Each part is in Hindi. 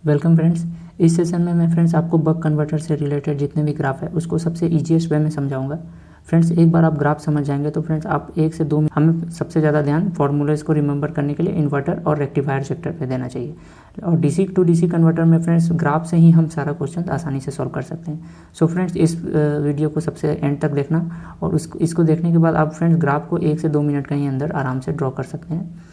Welcome friends. इस सेशन में मैं फ्रेंड्स आपको बक कन्वर्टर से रिलेटेड जितने भी ग्राफ है उसको सबसे ईजीएस्ट वे में समझाऊंगा। फ्रेंड्स एक बार आप ग्राफ समझ जाएंगे तो फ्रेंड्स आप 1 से 2 हमें सबसे ज़्यादा ध्यान फॉर्मूलेज को रिमेंबर करने के लिए इन्वर्टर और रेक्टिफायर सेक्टर पे देना चाहिए। और डीसी टू डीसी कन्वर्टर में फ्रेंड्स ग्राफ से ही हम सारा क्वेश्चन आसानी से सॉल्व कर सकते हैं। सो फ्रेंड्स इस वीडियो को सबसे एंड तक देखना और इसको देखने के बाद आप फ्रेंड्स ग्राफ को 1 से 2 मिनट के अंदर आराम से ड्रॉ कर सकते हैं।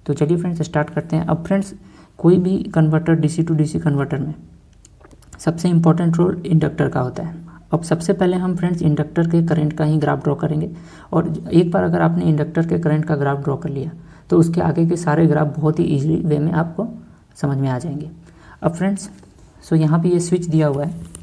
तो चलिए फ्रेंड्स स्टार्ट करते हैं। अब फ्रेंड्स कोई भी converter DC to DC converter में सबसे इम्पॉर्टेंट रोल इंडक्टर का होता है। अब सबसे पहले हम फ्रेंड्स इंडक्टर के करंट का ही ग्राफ ड्रॉ करेंगे और एक बार अगर आपने इंडक्टर के करंट का ग्राफ ड्रॉ कर लिया तो उसके आगे के सारे ग्राफ बहुत ही ईजी वे में आपको समझ में आ जाएंगे। अब फ्रेंड्स यहाँ पे ये स्विच दिया हुआ है।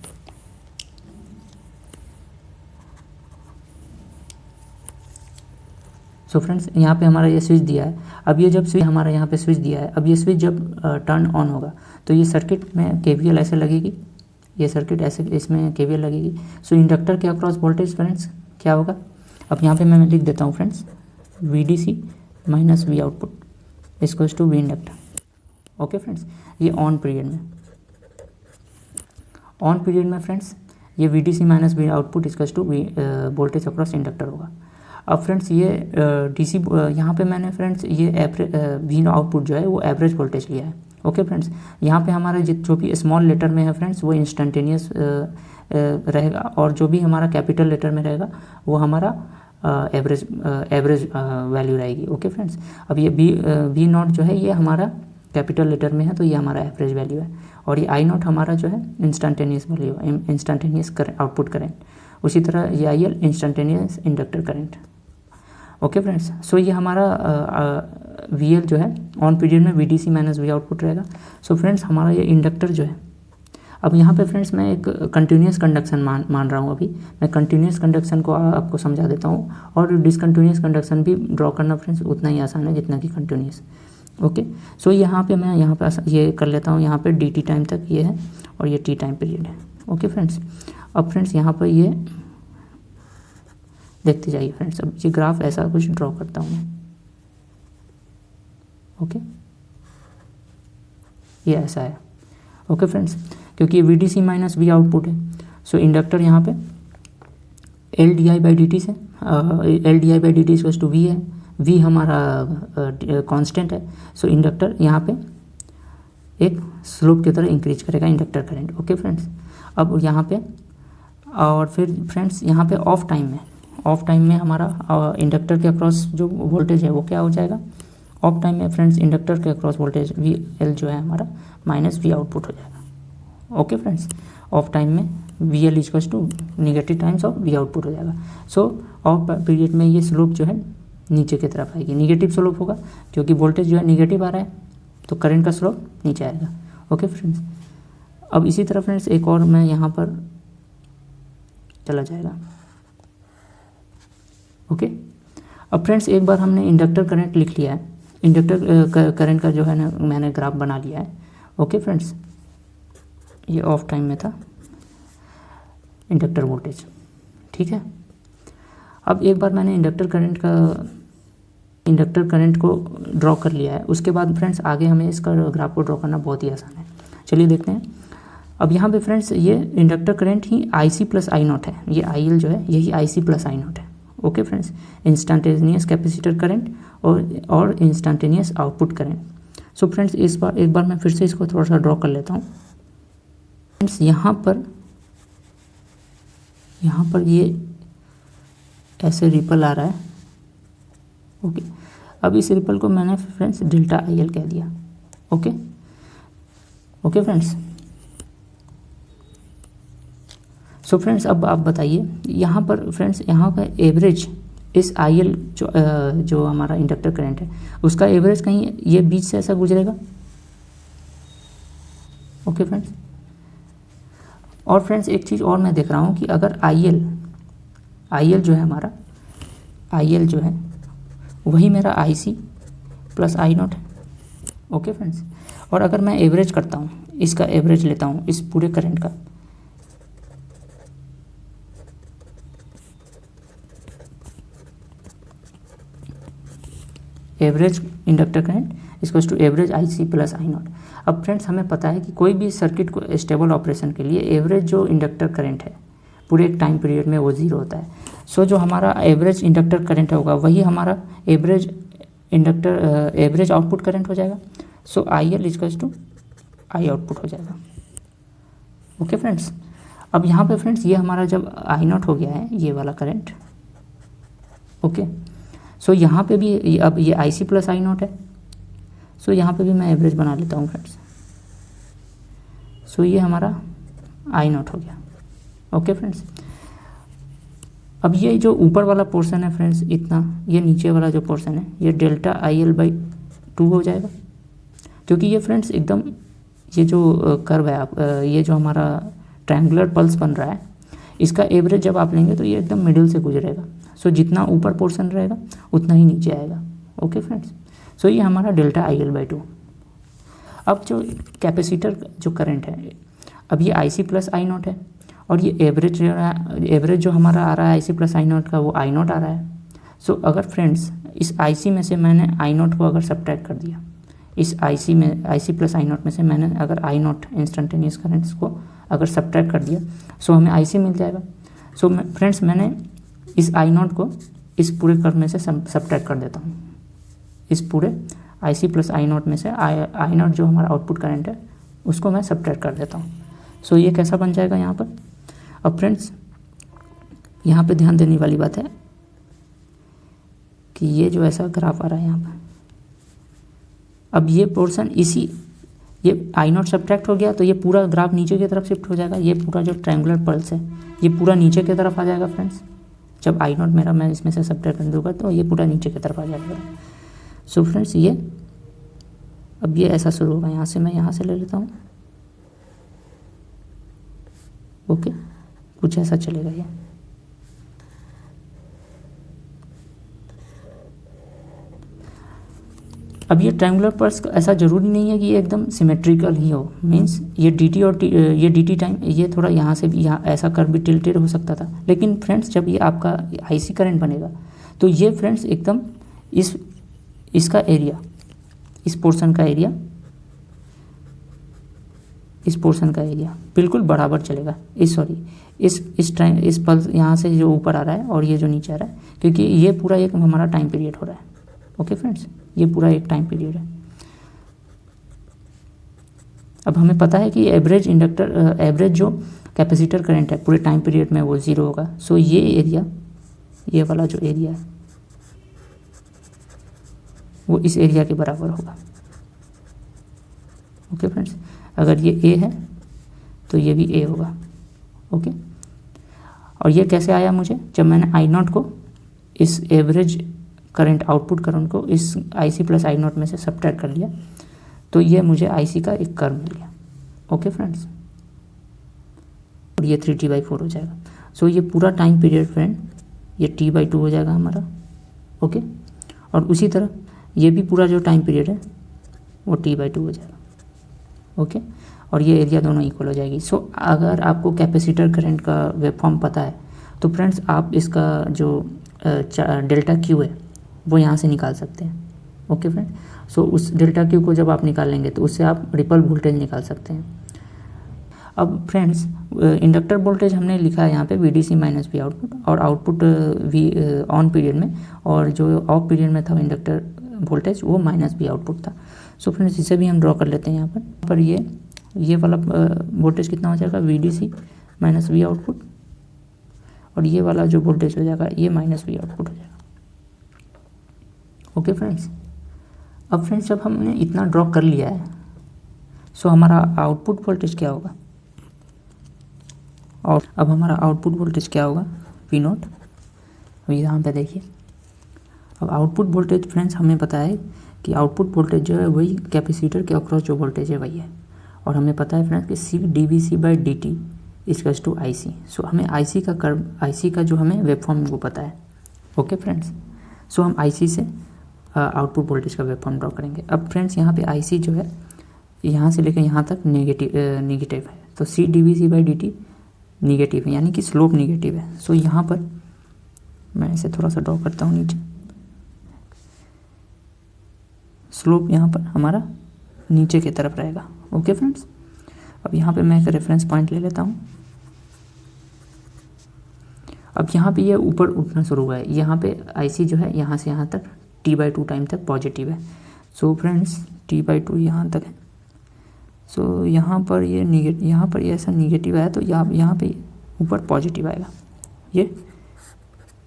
फ्रेंड्स यहाँ पे हमारा ये स्विच दिया है। अब ये जब स्विच हमारा यहाँ पे स्विच दिया है, अब ये स्विच जब टर्न ऑन होगा तो ये सर्किट में केवीएल ऐसे लगेगी, ये सर्किट ऐसे इसमें केवीएल लगेगी। सो इंडक्टर के अक्रॉस वोल्टेज फ्रेंड्स क्या होगा, अब यहाँ पे मैं लिख देता हूँ friends VDC minus V output equals to V inductor. Okay friends, ये ऑन पीरियड में फ्रेंड्स ये VDC minus V output equals to V voltage across inductor होगा। अब फ्रेंड्स ये डीसी यहाँ पे मैंने फ्रेंड्स ये V आउटपुट जो है वो एवरेज वोल्टेज लिया है। ओके फ्रेंड्स, यहाँ पे हमारा जो भी स्मॉल लेटर में है फ्रेंड्स वो इंस्टेंटेनियस रहेगा और जो भी हमारा कैपिटल लेटर में रहेगा वो हमारा एवरेज वैल्यू रहेगी। ओके फ्रेंड्स, अब ये V नॉट जो है ये हमारा कैपिटल लेटर में है तो ये हमारा एवरेज वैल्यू है और ये I नॉट हमारा जो है इंस्टेंटेनियस वैल्यू है, इंस्टेंटेनियस आउटपुट करेंट। उसी तरह ये IL instantaneous inductor current. Okay friends, ये हमारा VL जो है ऑन पीरियड में VDC माइनस V आउटपुट रहेगा। फ्रेंड्स हमारा ये इंडक्टर जो है, अब यहाँ पे फ्रेंड्स मैं एक कंटिन्यूस कंडक्शन मान रहा हूँ। अभी मैं कंटिन्यूस कंडक्शन को आपको समझा देता हूँ और डिसकंटिन्यूस कंडक्शन भी ड्रॉ करना फ्रेंड्स उतना ही आसान है जितना कि कंटिन्यूस। ओके, यहाँ पे मैं यहाँ पे ये कर लेता हूँ, यहाँ पे dt टाइम तक ये है और ये t टाइम पीरियड है। ओके फ्रेंड्स, अब फ्रेंड्स यहाँ पर ये देखते जाइए फ्रेंड्स, अब ये ग्राफ ऐसा कुछ ड्रॉ करता हूँ मैं। ओके, ये ऐसा है। ओके फ्रेंड्स, क्योंकि ये VDC माइनस V आउटपुट है इंडक्टर यहाँ पे L di by D T से L di by D T equals to V है। V हमारा कांस्टेंट है। इंडक्टर यहाँ पे एक स्लोप की तरह इंक्रीज करेगा इंडक्टर करंट। ओके फ्रेंड्स, अब यहाँ पे और फिर फ्रेंड्स यहाँ पे ऑफ टाइम में हमारा इंडक्टर के अक्रॉस जो वोल्टेज है वो क्या हो जाएगा, ऑफ टाइम में फ्रेंड्स इंडक्टर के अक्रॉस वोल्टेज VL जो है हमारा माइनस V आउटपुट हो जाएगा। ओके फ्रेंड्स, ऑफ टाइम में VL equals to negative times of V output हो जाएगा। ऑफ पीरियड में ये स्लोप जो है नीचे की तरफ आएगी, निगेटिव स्लोप होगा क्योंकि वोल्टेज जो है निगेटिव आ रहा है तो करंट का स्लोप नीचे आएगा। ओके फ्रेंड्स, अब इसी तरह फ्रेंड्स एक और मैं यहाँ पर चला जाएगा। ओके, अब फ्रेंड्स एक बार हमने इंडक्टर करंट लिख लिया है, इंडक्टर करंट का जो है ना मैंने ग्राफ बना लिया है। ओके फ्रेंड्स, ये ऑफ टाइम में था इंडक्टर वोल्टेज, ठीक है। अब एक बार मैंने इंडक्टर करंट को ड्रॉ कर लिया है, उसके बाद फ्रेंड्स आगे हमें इसका ग्राफ को ड्रॉ करना बहुत ही आसान है। चलिए देखते हैं। अब यहाँ पे फ्रेंड्स ये inductor current he IC plus I not है, ये IL जो है यही IC प्लस I नॉट है। Okay friends, instantaneous capacitor current और इंस्टेंटेनियस आउटपुट करंट। फ्रेंड्स एक बार मैं फिर से इसको थोड़ा सा ड्रॉ कर लेता हूँ। फ्रेंड्स यहाँ पर ये ऐसे रिपल आ रहा है। ओके, अब इस रिपल को मैंने फ्रेंड्स डेल्टा IL कह दिया। ओके फ्रेंड्स, फ्रेंड्स अब आप बताइए यहाँ पर फ्रेंड्स यहाँ का एवरेज इस IL जो हमारा इंडक्टर करंट है उसका एवरेज कहीं ये बीच से ऐसा गुजरेगा। ओके फ्रेंड्स, और फ्रेंड्स एक चीज़ और मैं देख रहा हूँ कि अगर IL जो है हमारा IL जो है वही मेरा IC प्लस I नॉट है। ओके फ्रेंड्स, और अगर मैं एवरेज करता हूँ, इसका एवरेज लेता हूँ इस पूरे करंट का, average inductor current equals to average IC plus I not. अब फ्रेंड्स हमें पता है कि कोई भी सर्किट को स्टेबल ऑपरेशन के लिए एवरेज जो इंडक्टर करंट है पूरे एक टाइम पीरियड में वो ज़ीरो होता है। सो जो हमारा एवरेज इंडक्टर करंट होगा वही हमारा एवरेज आउटपुट करंट हो जाएगा। So I L equals to I output हो जाएगा। ओके फ्रेंड्स, अब यहाँ पे फ्रेंड्स ये हमारा जब आई नॉट हो गया है ये वाला करंट, ओके, सो यहाँ पे भी अब ये आई सी प्लस आई नॉट है। सो यहाँ पे भी मैं एवरेज बना लेता हूँ फ्रेंड्स। सो ये हमारा आई नॉट हो गया। ओके फ्रेंड्स, अब ये जो ऊपर वाला पोर्शन है फ्रेंड्स इतना, ये नीचे वाला जो पोर्शन है ये डेल्टा आई एल बाई 2 हो जाएगा, क्योंकि ये फ्रेंड्स एकदम ये जो कर्व है आप ये जो हमारा ट्रायंगुलर पल्स बन रहा है इसका एवरेज जब आप लेंगे तो ये एकदम मिडिल से गुजरेगा। सो जितना ऊपर पोर्शन रहेगा उतना ही नीचे आएगा। ओके फ्रेंड्स, सो ये हमारा डेल्टा आई एल बाई 2। अब जो कैपेसिटर जो करंट है, अब ये आई सी प्लस आई नॉट है और ये एवरेज जो हमारा आ रहा है आई सी प्लस आई नॉट का वो आई नॉट आ रहा है। सो अगर फ्रेंड्स इस आई सी में से मैंने आई नॉट को अगर सब्ट्रैक्ट कर दिया, इस आई सी में आई सी प्लस आई नॉट में से मैंने अगर आई नॉट इंस्टेंटेनियस करंट्स को अगर सब्ट्रैक्ट कर दिया सो हमें आई सी मिल जाएगा। सो फ्रेंड्स मैंने इस आई नॉट को इस पूरे कर्व में से सब्ट्रैक्ट कर देता हूँ, इस पूरे आई सी प्लस आई नॉट में से आई नॉट जो हमारा आउटपुट करंट है उसको मैं सब्ट्रैक्ट कर देता हूँ। सो ये कैसा बन जाएगा यहाँ पर। अब फ्रेंड्स यहाँ पे ध्यान देने वाली बात है कि ये जो ऐसा ग्राफ आ रहा है यहाँ पर, अब ये पोर्शन ये आई नॉट सब्ट्रैक्ट हो गया तो ये पूरा ग्राफ नीचे की तरफ शिफ्ट हो जाएगा। ये पूरा जो ट्रायंगुलर पल्स है ये पूरा नीचे की तरफ आ जाएगा फ्रेंड्स। जब आई नॉट मेरा मैं इसमें से सब्ट्रैक्ट कर दूँगा तो ये पूरा नीचे की तरफ आ जाएगा। सो फ्रेंड्स ये अब ये ऐसा शुरू होगा, यहाँ से मैं यहाँ से ले लेता हूँ। ओके, कुछ ऐसा चलेगा ये। अब ये ट्रायंगुलर पल्स ऐसा ज़रूरी नहीं है कि ये एकदम सिमेट्रिकल ही हो, मींस ये डी और ये डी टाइम ये थोड़ा यहाँ से भी यहाँ ऐसा कर भी टिल्टेड हो सकता था। लेकिन फ्रेंड्स जब ये आपका आईसी करंट बनेगा तो ये फ्रेंड्स एकदम इसका एरिया, इस पोर्शन का एरिया, इस पोर्शन का एरिया बिल्कुल बराबर चलेगा। इस पल्स यहाँ से जो ऊपर आ रहा है और ये जो नीचे आ रहा है, क्योंकि ये पूरा एक हमारा टाइम पीरियड हो रहा है। ओके फ्रेंड्स, ये पूरा एक टाइम पीरियड है। अब हमें पता है कि एवरेज जो कैपेसिटर करंट है पूरे टाइम पीरियड में वो ज़ीरो होगा। सो ये एरिया, ये वाला जो एरिया है वो इस एरिया के बराबर होगा। ओके फ्रेंड्स, अगर ये ए है तो ये भी ए होगा। ओके, और ये कैसे आया मुझे, जब मैंने आई नॉट को इस एवरेज करंट आउटपुट करंट को इस आई सी प्लस आई नॉट में से सब्ट्रैक्ट कर लिया तो ये मुझे आई सी का एक कर्व मिल गया। ओके फ्रेंड्स, और ये 3t/4 हो जाएगा। सो ये पूरा टाइम पीरियड फ्रेंड ये t/2 हो जाएगा हमारा। ओके, और उसी तरह ये भी पूरा जो टाइम पीरियड है वो t/2 हो जाएगा। ओके, और ये एरिया दोनों इक्वल हो जाएगी। सो अगर आपको कैपेसिटर करंट का वेवफॉर्म पता है तो फ्रेंड्स आप इसका जो डेल्टा क्यू है वो यहाँ से निकाल सकते हैं। ओके फ्रेंड, सो उस डेल्टा क्यू को जब आप निकाल लेंगे तो उससे आप रिपल वोल्टेज निकाल सकते हैं। अब फ्रेंड्स इंडक्टर वोल्टेज हमने लिखा है यहाँ पे VDC माइनस V आउटपुट, और आउटपुट V ऑन पीरियड में, और जो ऑफ पीरियड में था इंडक्टर वोल्टेज वो माइनस V आउटपुट था। सो फ्रेंड्स इसे भी हम ड्रॉ कर लेते हैं यहाँ पर ये वाला वोल्टेज कितना हो जाएगा VDC माइनस V आउटपुट, और ये वाला जो वोल्टेज हो जाएगा ये माइनस V आउटपुट हो जाएगा। ओके फ्रेंड्स, अब फ्रेंड्स जब हमने इतना ड्रॉ कर लिया है सो हमारा आउटपुट वोल्टेज क्या होगा, और अब हमारा आउटपुट वोल्टेज क्या होगा V नॉट। अब यहाँ पे देखिए, अब आउटपुट वोल्टेज फ्रेंड्स हमें पता है कि आउटपुट वोल्टेज जो है वही कैपेसिटर के अक्रॉस जो वोल्टेज है वही है, और हमें पता है फ्रेंड्स कि C/dVc/dt इक्वल्स टू IC। सो हमें IC का कर्व, IC का जो हमें वेवफॉर्म वो पता है। ओके फ्रेंड्स, सो हम IC से आउटपुट वोल्टेज का वेवफॉर्म ड्रॉ करेंगे। अब फ्रेंड्स यहाँ पे IC जो है यहाँ से लेकर यहाँ तक नेगेटिव है, तो C/dVc/dt निगेटिव है, यानी कि स्लोप निगेटिव है। सो यहाँ पर मैं इसे थोड़ा सा ड्रॉ करता हूँ नीचे, स्लोप यहाँ पर हमारा नीचे की तरफ रहेगा। ओके फ्रेंड्स, अब यहाँ पे मैं एक रेफरेंस पॉइंट ले लेता हूँ। अब यहाँ पे ये ऊपर उठना शुरू हुआ है, यहाँ पे आईसी जो है यहाँ से यहाँ तक T/2 टाइम तक पॉजिटिव है। सो फ्रेंड्स T/2 यहाँ तक है। सो यहाँ पर ये यहाँ पर ये ऐसा निगेटिव है, तो यहाँ पे ऊपर पॉजिटिव आएगा, ये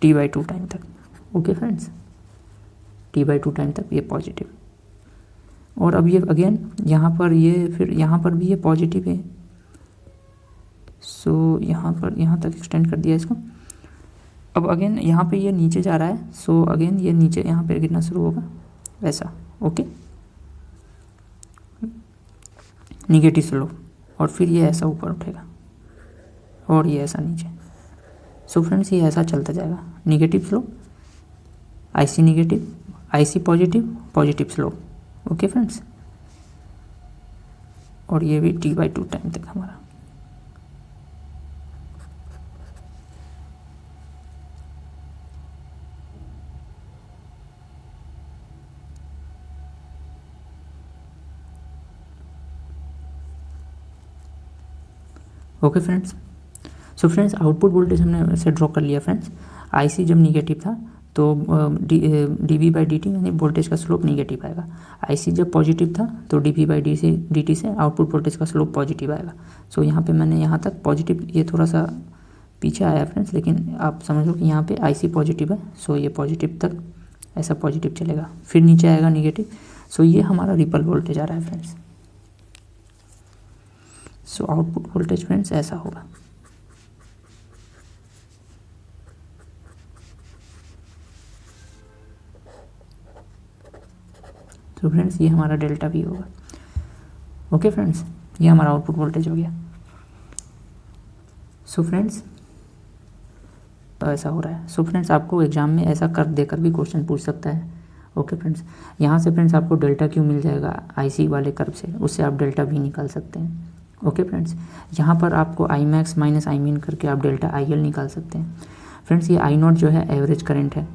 T/2 टाइम तक। ओके फ्रेंड्स, T/2 टाइम तक ये पॉजिटिव। और अब ये अगेन यहाँ पर ये फिर यहाँ पर भी ये पॉजिटिव है। सो यहाँ पर यहाँ तक एक्सटेंड कर दिया इसको। अब अगेन यहाँ पे ये नीचे जा रहा है, सो अगेन ये नीचे यहाँ पे गिरना शुरू होगा ऐसा। ओके, निगेटिव स्लोप, और फिर ये ऐसा ऊपर उठेगा और ये ऐसा नीचे। सो फ्रेंड्स ये ऐसा चलता जाएगा, negative slope, IC negative, IC positive, positive slope. Okay friends, और ये भी T/2 टाइम तक हमारा। Okay friends, so friends output voltage हमने वैसे ड्रॉ कर लिया फ्रेंड्स। आईसी जब निगेटिव था तो dV/dt यानी वोल्टेज का स्लोप निगेटिव आएगा। आईसी जब पॉजिटिव था तो dV/dt से आउटपुट वोल्टेज का स्लोप पॉजिटिव आएगा। सो यहाँ पे मैंने यहाँ तक पॉजिटिव, ये थोड़ा सा पीछे आया फ्रेंड्स, लेकिन आप समझ लो कि यहाँ पे आईसी पॉजिटिव है। सो ये पॉजिटिव तक ऐसा पॉजिटिव चलेगा, फिर नीचे आएगा निगेटिव। सो ये हमारा रिपल वोल्टेज आ रहा है friends. So output voltage friends ऐसा होगा। तो फ्रेंड्स ये हमारा डेल्टा V होगा। ओके फ्रेंड्स, ये हमारा आउटपुट वोल्टेज हो गया। सो फ्रेंड्स तो ऐसा हो रहा है। सो फ्रेंड्स आपको एग्जाम में ऐसा कर देकर भी क्वेश्चन पूछ सकता है। ओके फ्रेंड्स, यहाँ से फ्रेंड्स आपको डेल्टा Q मिल जाएगा आईसी वाले कर्व से, उससे आप डेल्टा V निकाल सकते हैं। ओके फ्रेंड्स, यहाँ पर आपको I max minus I mean करके आप डेल्टा IL निकाल सकते हैं। फ्रेंड्स ये I0 जो है एवरेज करंट है।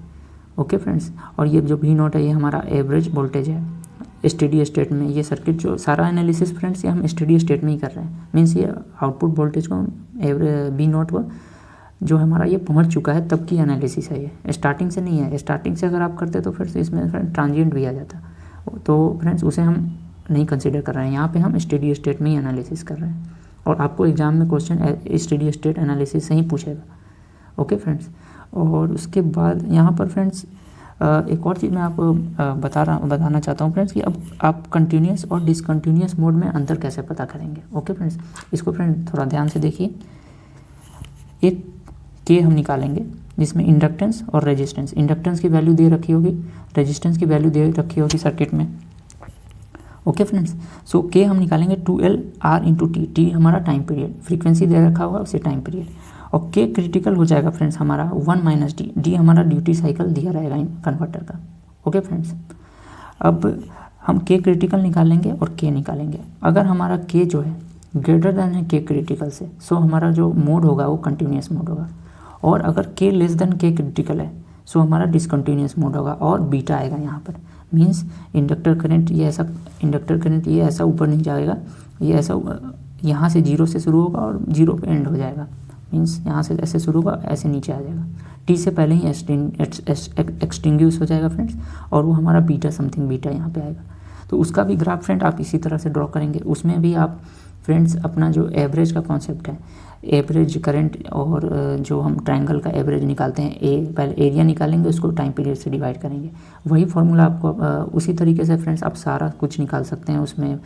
ओके फ्रेंड्स, और ये जो V0 है ये हमारा एवरेज वोल्टेज है स्टेडी स्टेट में। ये सर्किट जो सारा एनालिसिस फ्रेंड्स ये हम स्टेडी स्टेट में ही कर रहे हैं। मीन्स ये आउटपुट वोल्टेज को V0 को जो हमारा ये पहुंच चुका है तब की एनालिसिस है, ये स्टार्टिंग से नहीं है। स्टार्टिंग से अगर आप करते तो फिर इसमें फ्रेंड ट्रांजिएंट भी आ जाता, तो फ्रेंड्स उसे हम नहीं कंसिडर कर रहे हैं। यहाँ पे हम स्टेडी स्टेट में ही एनालिसिस कर रहे हैं, और आपको एग्जाम में क्वेश्चन स्टेडी स्टेट एनालिसिस से ही पूछेगा। ओके फ्रेंड्स, और उसके बाद यहाँ पर फ्रेंड्स एक और चीज़ मैं आपको बताना चाहता हूँ फ्रेंड्स कि अब आप कंटिन्यूस और डिसकंटिन्यूस मोड में अंतर कैसे पता करेंगे। ओके फ्रेंड्स, इसको फ्रेंड थोड़ा ध्यान से देखिए। एक के हम निकालेंगे जिसमें इंडक्टेंस और रेजिस्टेंस, इंडक्टेंस की वैल्यू दे रखी होगी, रेजिस्टेंस की वैल्यू दे रखी होगी सर्किट में। ओके फ्रेंड्स, सो के हम निकालेंगे 2L/R/T। टी हमारा टाइम पीरियड, फ्रीक्वेंसी दे रखा होगा उसे टाइम पीरियड, और के क्रिटिकल हो जाएगा फ्रेंड्स हमारा 1 - D। डी हमारा ड्यूटी साइकिल दिया रहेगा कन्वर्टर का। ओके फ्रेंड्स, अब हम के क्रिटिकल निकालेंगे और के निकालेंगे। अगर हमारा के जो है ग्रेटर देन है के क्रिटिकल से, सो हमारा जो मोड होगा वो कंटिन्यूस मोड होगा, और अगर के लेस देन के क्रिटिकल है सो हमारा डिसकंटिन्यूस मोड होगा, और बीटा आएगा यहाँ पर। मीन्स इंडक्टर करंट ये ऐसा ऊपर नहीं जाएगा, ये ऐसा यहाँ से 0 से शुरू होगा और 0 पे एंड हो जाएगा। मीन्स यहाँ से ऐसे शुरू होगा ऐसे नीचे आ जाएगा, टी से पहले ही एक्सटिंग्यूश हो जाएगा फ्रेंड्स, और वो हमारा बीटा समथिंग बीटा यहाँ पे आएगा। तो उसका भी ग्राफ फ्रेंड आप इसी तरह से ड्रॉ करेंगे। उसमें भी आप फ्रेंड्स अपना जो एवरेज का कॉन्सेप्ट है, एवरेज करंट, और जो हम ट्रायंगल का एवरेज निकालते हैं, पहले एरिया निकालेंगे, उसको टाइम पीरियड से डिवाइड करेंगे। वही फॉर्मूला आपको उसी तरीके से फ्रेंड्स आप सारा कुछ निकाल सकते हैं। उसमें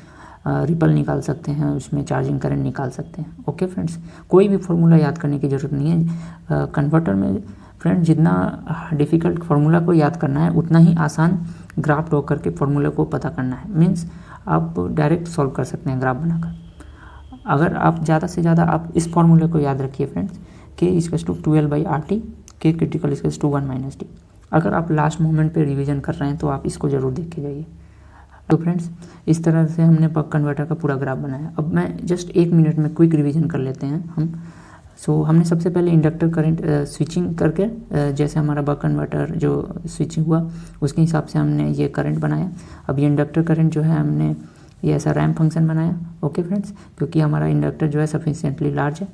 रिपल निकाल सकते हैं, उसमें चार्जिंग करंट निकाल सकते हैं। ओके फ्रेंड्स, कोई भी फार्मूला याद करने की ज़रूरत नहीं है। कन्वर्टर में फ्रेंड जितना डिफ़िकल्ट फार्मूला को याद करना है उतना ही आसान ग्राफ ड्रॉ करके फार्मूला को पता करना है। मीन्स आप डायरेक्ट सॉल्व कर सकते हैं ग्राफ बनाकर। अगर आप ज़्यादा से ज़्यादा आप इस फार्मूले को याद रखिए फ्रेंड्स, के = 2L/RT, के क्रिटिकल = 1 - D। अगर आप लास्ट मोमेंट पे रिवीजन कर रहे हैं तो आप इसको ज़रूर देख के जाइए। तो फ्रेंड्स इस तरह से हमने बक कन्वर्टर का पूरा ग्राफ बनाया। अब मैं जस्ट 1 मिनट में क्विक रिवीजन कर लेते हैं हम। सो हमने सबसे पहले इंडक्टर करंट स्विचिंग करके, जैसे हमारा बक कन्वर्टर जो स्विचिंग हुआ उसके हिसाब से हमने ये करंट बनाया। अब ये इंडक्टर करंट जो है हमने ये ऐसा रैंप फंक्शन बनाया। ओके फ्रेंड्स, क्योंकि हमारा इंडक्टर जो है सफिशिएंटली लार्ज है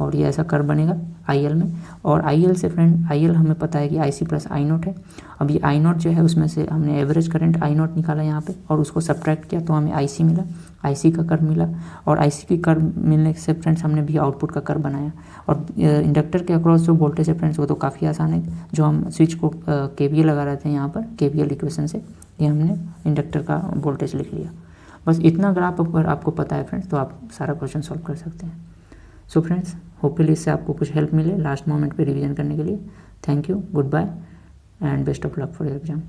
और ये ऐसा कर्व बनेगा IL में। और IL से फ्रेंड, IL हमें पता है कि IC प्लस I0 है। अब ये I0 जो है उसमें से हमने एवरेज करंट I0 निकाला यहाँ पे और उसको सब्ट्रैक्ट किया तो हमें IC मिला, IC का कर्व मिला। और IC की कर्व मिलने से फ्रेंड्स हमने भी आउटपुट का कर्व बनाया। और इंडक्टर के अक्रॉस जो वोल्टेज है फ्रेंड्स वो तो काफ़ी आसान है, जो हम स्विच को KVL लगा रहे थे यहाँ पर KVL इक्वेशन से, ये हमने इंडक्टर का वोल्टेज लिख लिया। बस इतना ग्राफ अगर आपको पता है फ्रेंड्स तो आप सारा क्वेश्चन सॉल्व कर सकते हैं। सो फ्रेंड्स, होपफुली इससे आपको कुछ हेल्प मिले लास्ट मोमेंट पे रिवीजन करने के लिए। Thank you, good bye and best of luck for your exam.